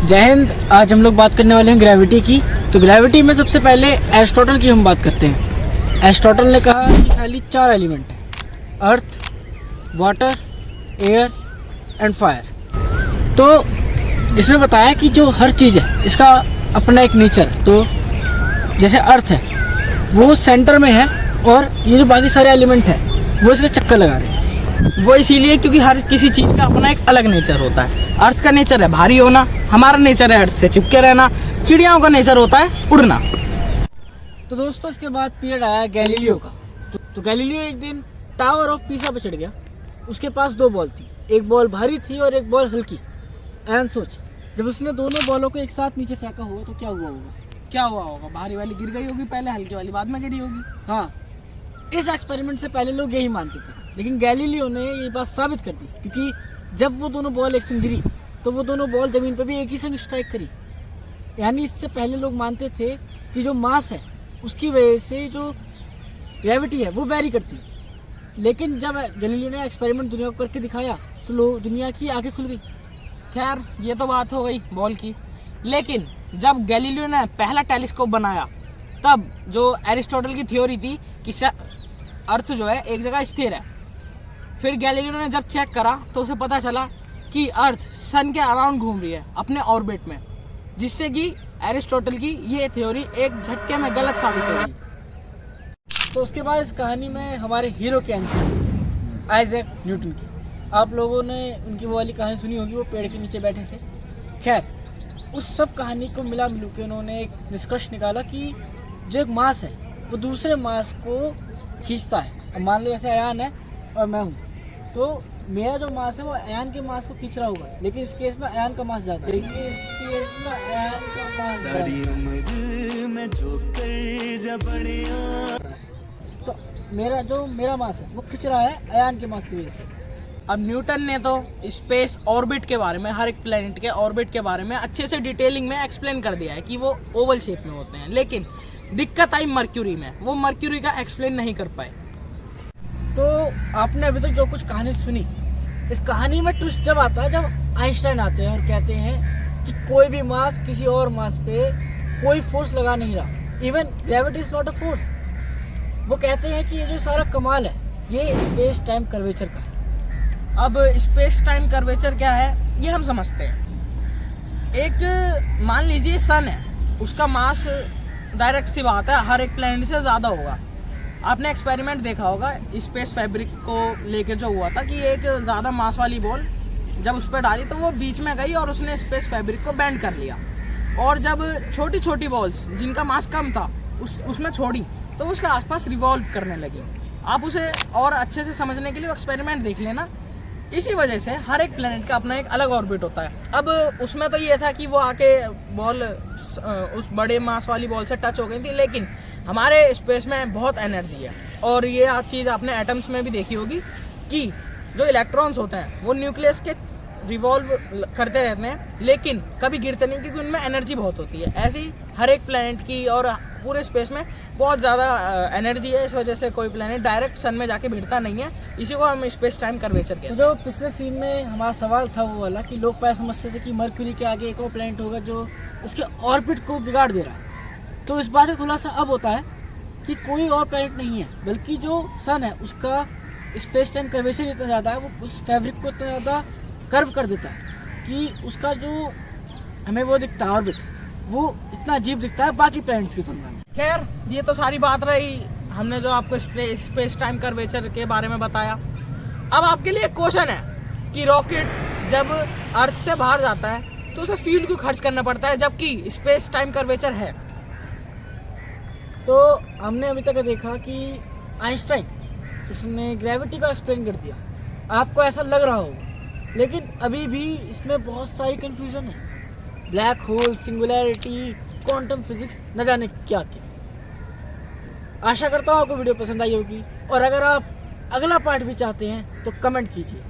जय हिंद। आज हम लोग बात करने वाले हैं ग्रेविटी की। तो ग्रेविटी में सबसे पहले एरिस्टोटल की हम बात करते हैं। एरिस्टोटल ने कहा कि खाली 4 एलिमेंट हैं, अर्थ, वाटर, एयर एंड फायर। तो इसमें बताया कि जो हर चीज़ है इसका अपना एक नेचर। तो जैसे अर्थ है वो सेंटर में है और ये जो बाकी सारे एलिमेंट हैं वो इसके चक्कर लगा रहे हैं। वो इसीलिए क्योंकि हर किसी चीज़ का अपना एक अलग नेचर होता है। अर्थ का नेचर है भारी होना, हमारा नेचर है अर्थ से चिपके रहना, चिड़ियाओं का नेचर होता है उड़ना। तो दोस्तों इसके बाद पीरियड आया गैलीलियो का। तो गैलीलियो एक दिन टावर ऑफ पीसा पे चढ़ गया। उसके पास 2 बॉल थी, एक बॉल भारी थी और एक बॉल हल्की। एंड सोच, जब उसने दोनों बॉलों को एक साथ नीचे फेंका होगा तो क्या हुआ होगा? क्या हुआ होगा? भारी वाली गिर गई होगी पहले, हल्की वाली बाद में गिरी होगी। हाँ, इस एक्सपेरिमेंट से पहले लोग यही मानते थे, लेकिन गैलीलियो ने ये बात साबित कर दी। क्योंकि जब वो दोनों बॉल एक संग गिरी तो वो दोनों बॉल ज़मीन पर भी एक ही संग स्ट्राइक करी। यानी इससे पहले लोग मानते थे कि जो मास है उसकी वजह से जो ग्रेविटी है वो वेरी करती है। लेकिन जब गैलीलियो ने एक्सपेरिमेंट दुनिया को करके दिखाया तो लोग दुनिया की आंखें खुल गई। खैर ये तो बात हो गई बॉल की, लेकिन जब गैलीलियो ने पहला टेलीस्कोप बनाया तब जो एरिस्टोटल की थ्योरी थी कि अर्थ जो है एक जगह स्थिर है, फिर गैलीलियो ने जब चेक करा तो उसे पता चला कि अर्थ सन के अराउंड घूम रही है अपने ऑर्बिट में, जिससे कि एरिस्टोटल की ये थ्योरी एक झटके में गलत साबित हो गई। तो उसके बाद इस कहानी में हमारे हीरो की एंट्री आइजैक न्यूटन की। आप लोगों ने उनकी वो वाली कहानी सुनी होगी, वो पेड़ के नीचे बैठे थे। खैर, उस सब कहानी को मिला मिलू के उन्होंने एक निष्कर्ष निकाला कि जो एक मास है वो दूसरे मास को खींचता है। अब मान लो जैसे अयान है और मैं हूँ, तो मेरा जो मास है वो अयान के मास को खींच रहा होगा, लेकिन इस केस में अयान का मास ज़्यादा है। लेकिन इस केस में अयान का मास तो मेरा मास है वो खींच रहा है अयान के मास की वजह से। अब न्यूटन ने तो स्पेस ऑर्बिट के बारे में, हर एक प्लेनेट के ऑर्बिट के बारे में अच्छे से डिटेलिंग में एक्सप्लेन कर दिया है कि वो ओवल शेप में होते हैं, लेकिन दिक्कत आई मर्क्यूरी में, वो मर्क्यूरी का एक्सप्लेन नहीं कर पाए। तो आपने अभी तक जो कुछ कहानी सुनी, इस कहानी में ट्विस्ट जब आता है जब आइंस्टाइन आते हैं और कहते हैं कि कोई भी मास किसी और मास पे कोई फोर्स लगा नहीं रहा, even gravity is not a force. वो कहते हैं कि ये जो सारा कमाल है ये स्पेस टाइम कर्वेचर का है। अब स्पेस टाइम कर्वेचर क्या है ये हम समझते हैं। एक मान लीजिए सन है, उसका मास डायरेक्ट सी बात है हर एक प्लैनेट से ज़्यादा होगा। आपने एक्सपेरिमेंट देखा होगा स्पेस फैब्रिक को लेकर जो हुआ था कि एक ज़्यादा मास वाली बॉल जब उस पर डाली तो वो बीच में गई और उसने स्पेस फैब्रिक को बेंड कर लिया, और जब छोटी छोटी बॉल्स जिनका मास कम था उसमें छोड़ी तो उसके आसपास रिवॉल्व करने लगी। आप उसे और अच्छे से समझने के लिए एक्सपेरिमेंट देख लेना। इसी वजह से हर एक प्लेनेट का अपना एक अलग ऑर्बिट होता है। अब उसमें तो ये था कि वो आके बॉल उस बड़े मास वाली बॉल से टच हो गई थी, लेकिन हमारे स्पेस में बहुत एनर्जी है, और ये चीज़ आपने एटम्स में भी देखी होगी कि जो इलेक्ट्रॉन्स होते हैं वो न्यूक्लियस के रिवॉल्व करते रहते हैं, लेकिन कभी गिरते नहीं क्योंकि उनमें एनर्जी बहुत होती है। ऐसे ही हर एक प्लेनेट की और पूरे स्पेस में बहुत ज़्यादा एनर्जी है, इस वजह से कोई प्लेनेट डायरेक्ट सन में जाके भिड़ता नहीं है। इसी को हम स्पेस टाइम कर्वेचर कहते हैं। तो जो पिछले सीन में हमारा सवाल था वो वाला कि लोग पहले समझते थे कि मर्क्यूरी के आगे एक और प्लेनेट होगा जो उसके ऑर्बिट को बिगाड़ दे रहा है, तो इस बात का खुलासा अब होता है कि कोई और प्लेनेट नहीं है, बल्कि जो सन है उसका स्पेस टाइम कर्वेचर इतना ज़्यादा है, वो उस फैब्रिक को इतना ज़्यादा कर्व कर देता है कि उसका जो हमें वो दिखता है ऑर्बिट, वो इतना अजीब दिखता है बाकी प्लैनेट्स की तुलना में। खैर ये तो सारी बात रही, हमने जो आपको स्पेस टाइम कर्वेचर के बारे में बताया। अब आपके लिए क्वेश्चन है कि रॉकेट जब अर्थ से बाहर जाता है तो उसे फ्यूल क्यों खर्च करना पड़ता है जबकि स्पेस टाइम कर्वेचर है? तो हमने अभी तक देखा कि आइंस्टाइन उसने ग्रेविटी को एक्सप्लेन कर दिया, आपको ऐसा लग रहा होगा, लेकिन अभी भी इसमें बहुत सारी कन्फ्यूज़न है। Black hole, singularity, quantum physics, न जाने क्या क्या। आशा करता हूँ आपको वीडियो पसंद आई होगी, और अगर आप अगला पार्ट भी चाहते हैं तो कमेंट कीजिए।